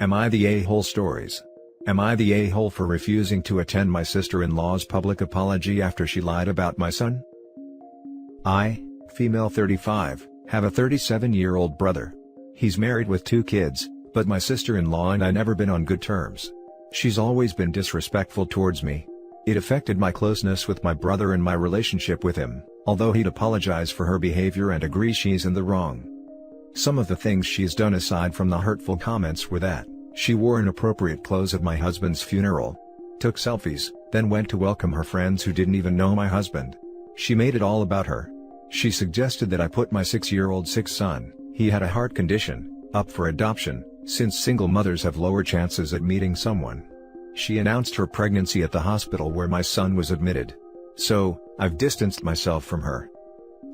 Am I the a-hole stories? Am I the a-hole for refusing to attend my sister-in-law's public apology after she lied about my son? I, female 35, have a 37-year-old brother. He's married with 2 kids, but my sister-in-law and I never been on good terms. She's always been disrespectful towards me. It affected my closeness with my brother and my relationship with him, although he'd apologize for her behavior and agree she's in the wrong. Some of the things she's done aside from the hurtful comments were that she wore inappropriate clothes at my husband's funeral, took selfies, then went to welcome her friends who didn't even know my husband. She made it all about her. She suggested that I put my 6-year-old sick son, he had a heart condition, up for adoption, since single mothers have lower chances at meeting someone. She announced her pregnancy at the hospital where my son was admitted. So, I've distanced myself from her.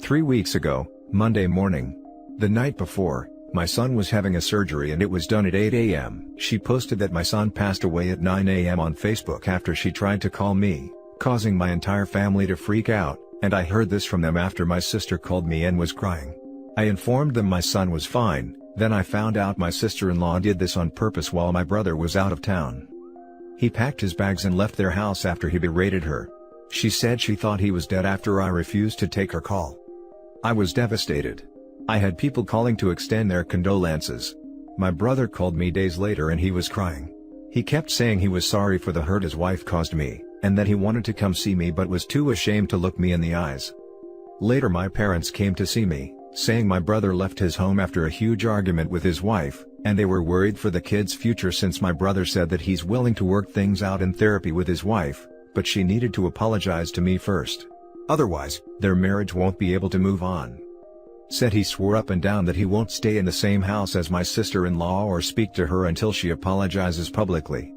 3 weeks ago, Monday morning, the night before, my son was having a surgery and it was done at 8 a.m. She posted that my son passed away at 9 a.m. on Facebook after she tried to call me, causing my entire family to freak out, and I heard this from them after my sister called me and was crying. I informed them my son was fine, then I found out my sister-in-law did this on purpose while my brother was out of town. He packed his bags and left their house after he berated her. She said she thought he was dead after I refused to take her call. I was devastated. I had people calling to extend their condolences. My brother called me days later and he was crying. He kept saying he was sorry for the hurt his wife caused me, and that he wanted to come see me but was too ashamed to look me in the eyes. Later my parents came to see me, saying my brother left his home after a huge argument with his wife, and they were worried for the kid's future since my brother said that he's willing to work things out in therapy with his wife, but she needed to apologize to me first. Otherwise, their marriage won't be able to move on. Said he swore up and down that he won't stay in the same house as my sister-in-law or speak to her until she apologizes publicly.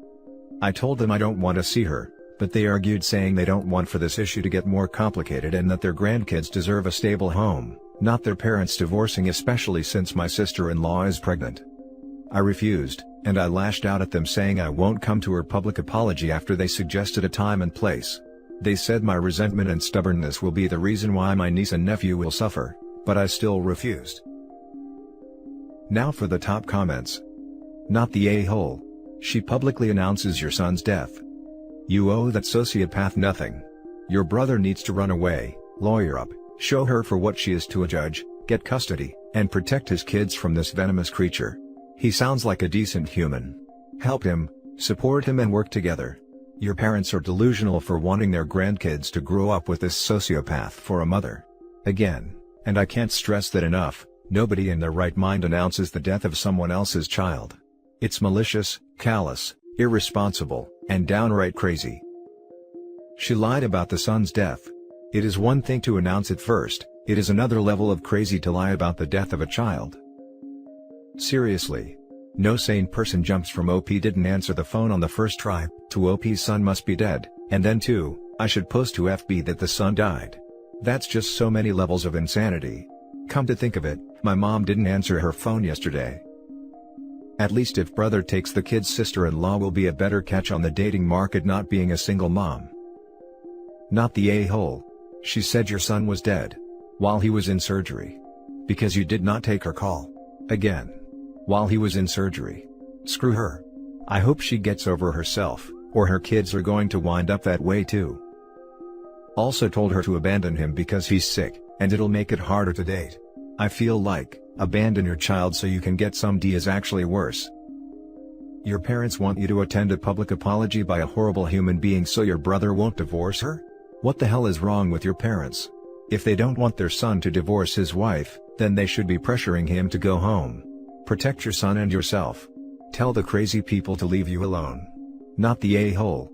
I told them I don't want to see her, but they argued saying they don't want for this issue to get more complicated and that their grandkids deserve a stable home, not their parents divorcing, especially since my sister-in-law is pregnant. I refused, and I lashed out at them saying I won't come to her public apology after they suggested a time and place. They said my resentment and stubbornness will be the reason why my niece and nephew will suffer, but I still refused. Now for the top comments. Not the a-hole. She publicly announces your son's death. You owe that sociopath nothing. Your brother needs to run away, lawyer up, show her for what she is to a judge, get custody, and protect his kids from this venomous creature. He sounds like a decent human. Help him, support him and work together. Your parents are delusional for wanting their grandkids to grow up with this sociopath for a mother. Again, and I can't stress that enough, nobody in their right mind announces the death of someone else's child. It's malicious, callous, irresponsible, and downright crazy. She lied about the son's death. It is one thing to announce it first, it is another level of crazy to lie about the death of a child. Seriously. No sane person jumps from "OP didn't answer the phone on the first try" to "OP's son must be dead," and then to "I should post to FB that the son died." That's just so many levels of insanity. Come to think of it, my mom didn't answer her phone yesterday. At least if brother takes the kid's sister-in-law will be a better catch on the dating market, not being a single mom. Not the a-hole. She said your son was dead while he was in surgery because you did not take her call. Again. While he was in surgery. Screw her. I hope she gets over herself, or her kids are going to wind up that way too. Also told her to abandon him because he's sick, and it'll make it harder to date. I feel like, abandon your child so you can get some D is actually worse. Your parents want you to attend a public apology by a horrible human being so your brother won't divorce her? What the hell is wrong with your parents? If they don't want their son to divorce his wife, then they should be pressuring him to go home. Protect your son and yourself. Tell the crazy people to leave you alone. Not the a-hole.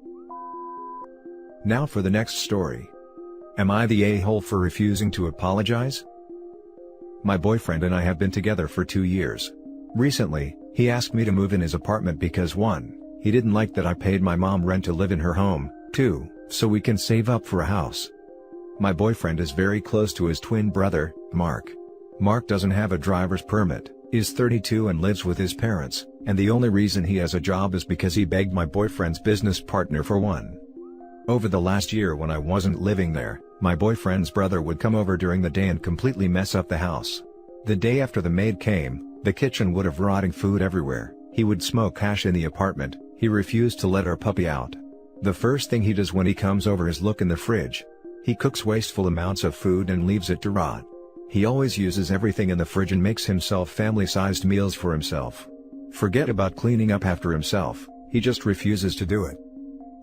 Now for the next story. Am I the a-hole for refusing to apologize? My boyfriend and I have been together for 2 years. Recently, he asked me to move in his apartment because 1, he didn't like that I paid my mom rent to live in her home, 2, so we can save up for a house. My boyfriend is very close to his twin brother, Mark. Mark doesn't have a driver's permit, is 32 and lives with his parents, and the only reason he has a job is because he begged my boyfriend's business partner for one. Over the last year when I wasn't living there, my boyfriend's brother would come over during the day and completely mess up the house. The day after the maid came, the kitchen would have rotting food everywhere, He would smoke hash in the apartment. He refused to let our puppy out. The first thing he does when he comes over is look in the fridge. He cooks wasteful amounts of food and leaves it to rot. He always uses everything in the fridge and makes himself family-sized meals for himself. Forget about cleaning up after himself, he just refuses to do it.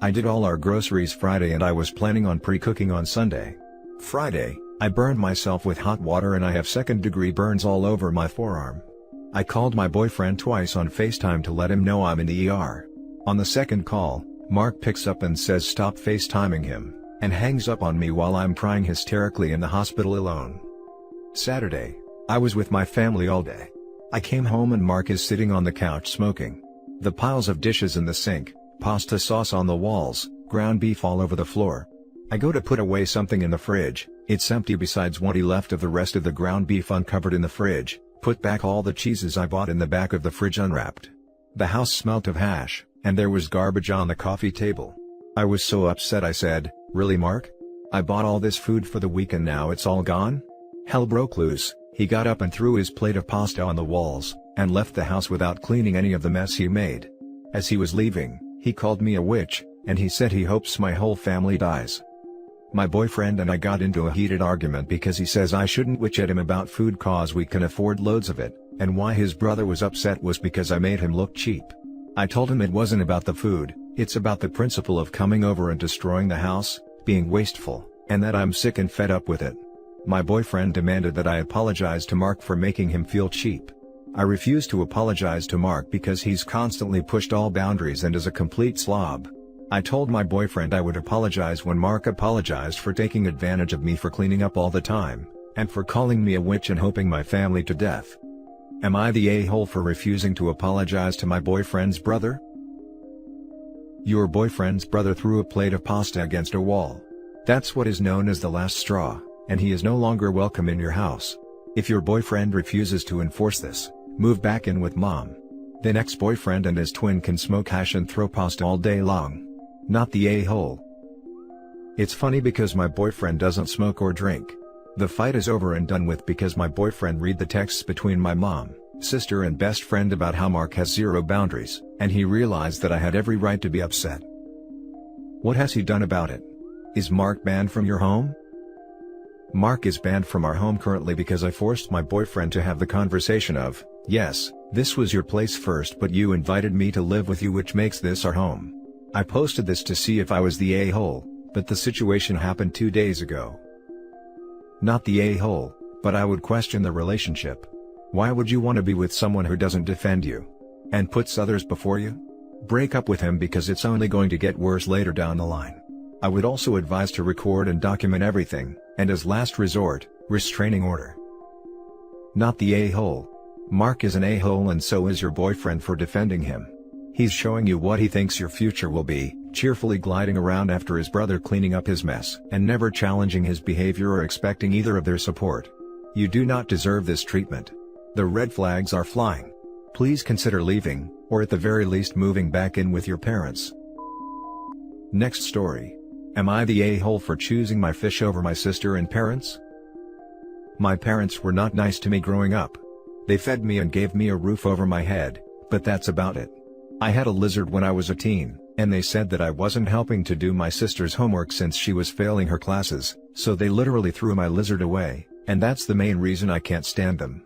I did all our groceries Friday and I was planning on pre-cooking on Sunday. Friday, I burned myself with hot water and I have second-degree burns all over my forearm. I called my boyfriend twice on FaceTime to let him know I'm in the ER. On the second call, Mark picks up and says stop FaceTiming him, and hangs up on me while I'm crying hysterically in the hospital alone. Saturday, I was with my family all day. I came home and Mark is sitting on the couch smoking. The piles of dishes in the sink, pasta sauce on the walls, ground beef all over the floor. I go to put away something in the fridge, it's empty besides what he left of the rest of the ground beef uncovered in the fridge, put back all the cheeses I bought in the back of the fridge unwrapped. The house smelt of hash, and there was garbage on the coffee table. I was so upset I said, "Really, Mark? I bought all this food for the week and now it's all gone?" Hell broke loose. He got up and threw his plate of pasta on the walls, and left the house without cleaning any of the mess he made. As he was leaving, he called me a witch, and he said he hopes my whole family dies. My boyfriend and I got into a heated argument because he says I shouldn't witch at him about food cause we can afford loads of it, and why his brother was upset was because I made him look cheap. I told him it wasn't about the food, it's about the principle of coming over and destroying the house, being wasteful, and that I'm sick and fed up with it. My boyfriend demanded that I apologize to Mark for making him feel cheap. I refused to apologize to Mark because he's constantly pushed all boundaries and is a complete slob. I told my boyfriend I would apologize when Mark apologized for taking advantage of me for cleaning up all the time, and for calling me a witch and hoping my family to death. Am I the a-hole for refusing to apologize to my boyfriend's brother? Your boyfriend's brother threw a plate of pasta against a wall. That's what is known as the last straw, and he is no longer welcome in your house. If your boyfriend refuses to enforce this, move back in with mom. Then ex-boyfriend and his twin can smoke hash and throw pasta all day long. Not the a-hole. It's funny because my boyfriend doesn't smoke or drink. The fight is over and done with because my boyfriend read the texts between my mom, sister and best friend about how Mark has zero boundaries, and he realized that I had every right to be upset. What has he done about it? Is Mark banned from your home? Mark is banned from our home currently because I forced my boyfriend to have the conversation of, yes, this was your place first but you invited me to live with you which makes this our home. I posted this to see if I was the a-hole, but the situation happened 2 days ago. Not the a-hole, but I would question the relationship. Why would you want to be with someone who doesn't defend you? And puts others before you? Break up with him because it's only going to get worse later down the line. I would also advise to record and document everything, and as last resort, restraining order. Not the a-hole. Mark is an a-hole and so is your boyfriend for defending him. He's showing you what he thinks your future will be, cheerfully gliding around after his brother cleaning up his mess and never challenging his behavior or expecting either of their support. You do not deserve this treatment. The red flags are flying. Please consider leaving, or at the very least moving back in with your parents. Next story. Am I the a-hole for choosing my fish over my sister and parents? My parents were not nice to me growing up. They fed me and gave me a roof over my head, but that's about it. I had a lizard when I was a teen, and they said that I wasn't helping to do my sister's homework since she was failing her classes, so they literally threw my lizard away, and that's the main reason I can't stand them.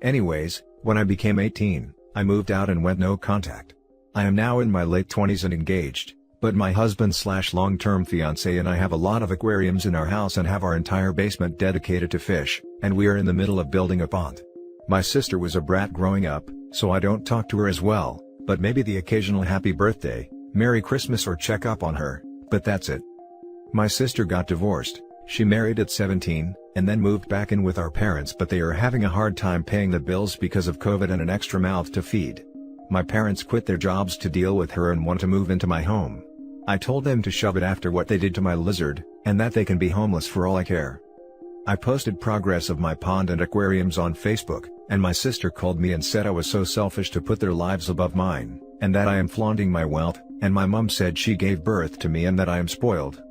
Anyways, when I became 18, I moved out and went no contact. I am now in my late 20s and engaged, but my husband/long-term fiancé and I have a lot of aquariums in our house and have our entire basement dedicated to fish, and we are in the middle of building a pond. My sister was a brat growing up, so I don't talk to her as well, but maybe the occasional happy birthday, Merry Christmas or check up on her, but that's it. My sister got divorced, she married at 17, and then moved back in with our parents but they are having a hard time paying the bills because of COVID and an extra mouth to feed. My parents quit their jobs to deal with her and want to move into my home. I told them to shove it after what they did to my lizard, and that they can be homeless for all I care. I posted progress of my pond and aquariums on Facebook, and my sister called me and said I was so selfish to put their lives above mine, and that I am flaunting my wealth, and my mom said she gave birth to me and that I am spoiled.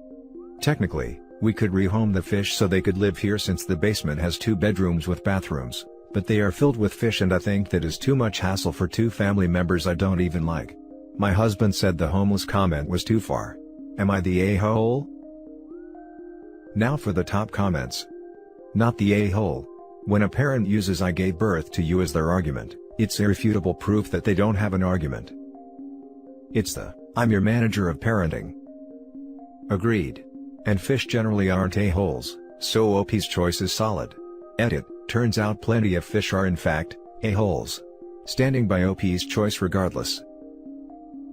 Technically, we could rehome the fish so they could live here since the basement has 2 bedrooms with bathrooms, but they are filled with fish and I think that is too much hassle for two family members I don't even like. My husband said the homeless comment was too far. Am I the a-hole? Now for the top comments. Not the a-hole. When a parent uses "I gave birth to you" as their argument, it's irrefutable proof that they don't have an argument. It's the "I'm your manager of parenting." Agreed. And fish generally aren't a-holes, so OP's choice is solid. Edit, turns out plenty of fish are in fact a-holes. Standing by OP's choice regardless.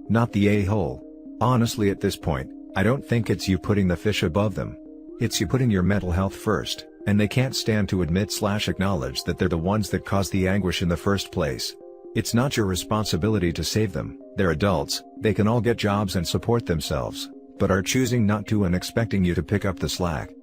Not the a-hole. Honestly, at this point, I don't think it's you putting the fish above them. It's you putting your mental health first, and they can't stand to admit/acknowledge that they're the ones that caused the anguish in the first place. It's not your responsibility to save them. They're adults, they can all get jobs and support themselves, but are choosing not to and expecting you to pick up the slack.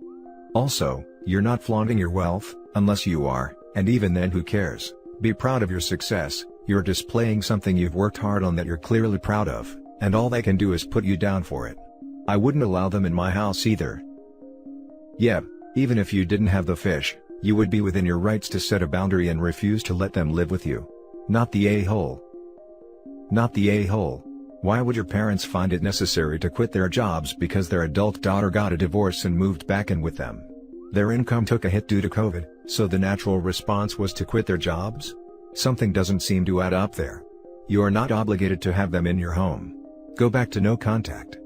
Also, you're not flaunting your wealth, unless you are, and even then who cares? Be proud of your success. You're displaying something you've worked hard on that you're clearly proud of, and all they can do is put you down for it. I wouldn't allow them in my house either. Yeah, even if you didn't have the fish, you would be within your rights to set a boundary and refuse to let them live with you. Not the a-hole. Not the a-hole. Why would your parents find it necessary to quit their jobs because their adult daughter got a divorce and moved back in with them? Their income took a hit due to COVID, so the natural response was to quit their jobs? Something doesn't seem to add up there. You are not obligated to have them in your home. Go back to no contact.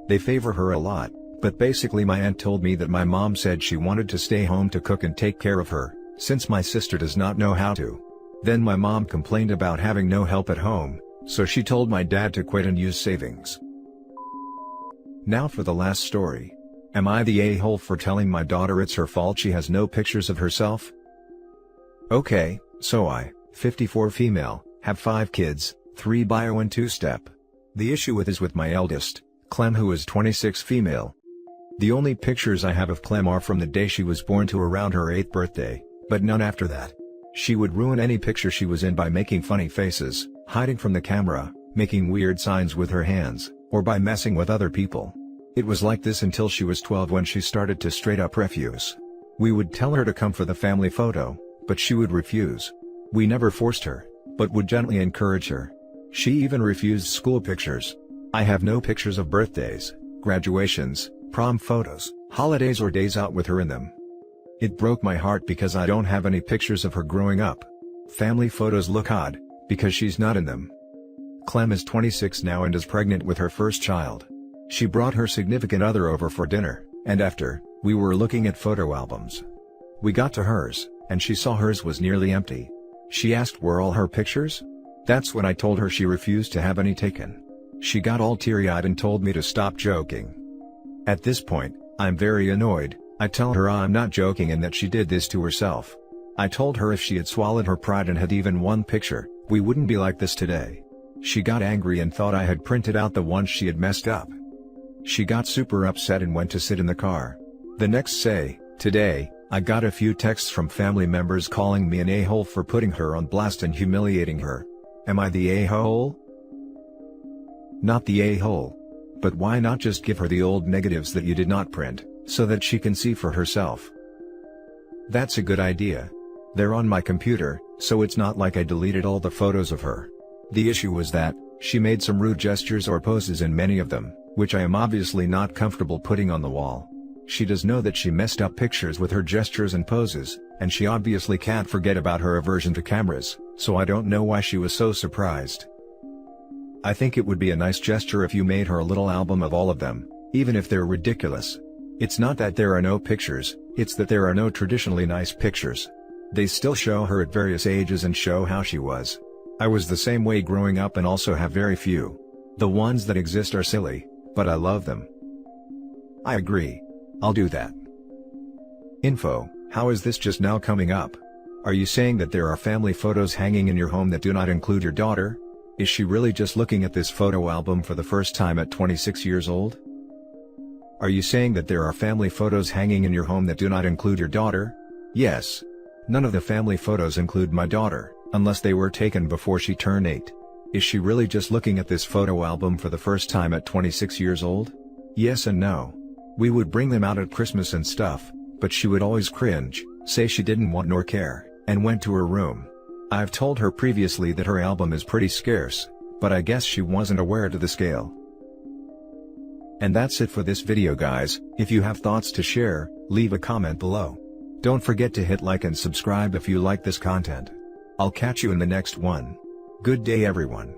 They favor her a lot, but basically my aunt told me that my mom said she wanted to stay home to cook and take care of her, since my sister does not know how to. Then my mom complained about having no help at home, so she told my dad to quit and use savings. Now for the last story. Am I the a-hole for telling my daughter it's her fault she has no pictures of herself? Okay, so I, 54 female, have 5 kids, 3 bio and 2 step. The issue is with my eldest, Clem, who is 26 female. The only pictures I have of Clem are from the day she was born to around her 8th birthday, but none after that. She would ruin any picture she was in by making funny faces, hiding from the camera, making weird signs with her hands, or by messing with other people. It was like this until she was 12 when she started to straight up refuse. We would tell her to come for the family photo, but she would refuse. We never forced her, but would gently encourage her. She even refused school pictures. I have no pictures of birthdays, graduations, prom photos, holidays or days out with her in them. It broke my heart because I don't have any pictures of her growing up. Family photos look odd, because she's not in them. Clem is 26 now and is pregnant with her first child. She brought her significant other over for dinner, and after, we were looking at photo albums. We got to hers, and she saw hers was nearly empty. She asked where all her pictures? That's when I told her she refused to have any taken. She got all teary-eyed and told me to stop joking. At this point, I'm very annoyed. I tell her I'm not joking and that she did this to herself. I told her if she had swallowed her pride and had even one picture, we wouldn't be like this today. She got angry and thought I had printed out the ones she had messed up. She got super upset and went to sit in the car. The next today, I got a few texts from family members calling me an a-hole for putting her on blast and humiliating her. Am I the a-hole? Not the a-hole. But why not just give her the old negatives that you did not print, so that she can see for herself? That's a good idea. They're on my computer, so it's not like I deleted all the photos of her. The issue was that, she made some rude gestures or poses in many of them, which I am obviously not comfortable putting on the wall. She does know that she messed up pictures with her gestures and poses, and she obviously can't forget about her aversion to cameras, so I don't know why she was so surprised. I think it would be a nice gesture if you made her a little album of all of them, even if they're ridiculous. It's not that there are no pictures, it's that there are no traditionally nice pictures. They still show her at various ages and show how she was. I was the same way growing up and also have very few. The ones that exist are silly, but I love them. I agree. I'll do that. Info: how is this just now coming up? Are you saying that there are family photos hanging in your home that do not include your daughter? Is she really just looking at this photo album for the first time at 26 years old? Are you saying that there are family photos hanging in your home that do not include your daughter? Yes. None of the family photos include my daughter, unless they were taken before she turned 8. Is she really just looking at this photo album for the first time at 26 years old? Yes and no. We would bring them out at Christmas and stuff, but she would always cringe, say she didn't want nor care, and went to her room. I've told her previously that her album is pretty scarce, but I guess she wasn't aware to the scale. And that's it for this video guys. If you have thoughts to share, leave a comment below. Don't forget to hit like and subscribe if you like this content. I'll catch you in the next one. Good day everyone.